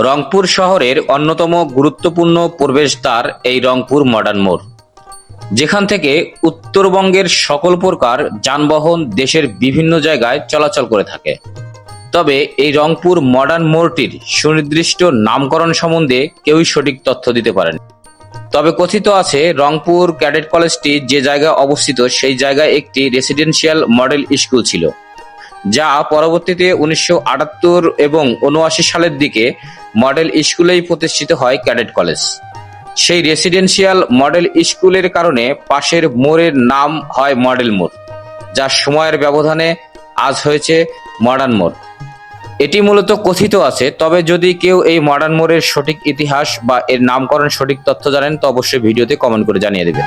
রংপুর শহরের অন্যতম গুরুত্বপূর্ণ প্রবেশদ্বার এই রংপুর মডার্ন মোড়, যেখান থেকে উত্তরবঙ্গের সকল প্রকার যানবাহন দেশের বিভিন্ন জায়গায় চলাচল করে থাকে। তবে এই রংপুর মডার্ন মোড়টির সুনির্দিষ্ট নামকরণ সম্বন্ধে কেউই সঠিক তথ্য দিতে পারেনি। তবে কথিত আছে রংপুর ক্যাডেট কলেজটি যে জায়গায় অবস্থিত সেই জায়গায় একটি রেসিডেন্সিয়াল মডেল স্কুল ছিল, যা পরবর্তীতে 1978 এবং 1979 সালের দিকে মডেল স্কুলেই প্রতিষ্ঠিত হয় ক্যাডেট কলেজ। সেই রেসিডেন্সিয়াল মডেল স্কুলের কারণে পাশের মোড়ের নাম হয় মডেল মোড়, যা সময়ের ব্যবধানে আজ হয়েছে মডার্ন মোড়। এটি মূলত কথিত আছে, তবে যদি কেউ এই মডার্ন মোড়ের সঠিক ইতিহাস বা এর নামকরণ সঠিক তথ্য জানেন তো অবশ্যই ভিডিওতে কমেন্ট করে জানিয়ে দেবেন।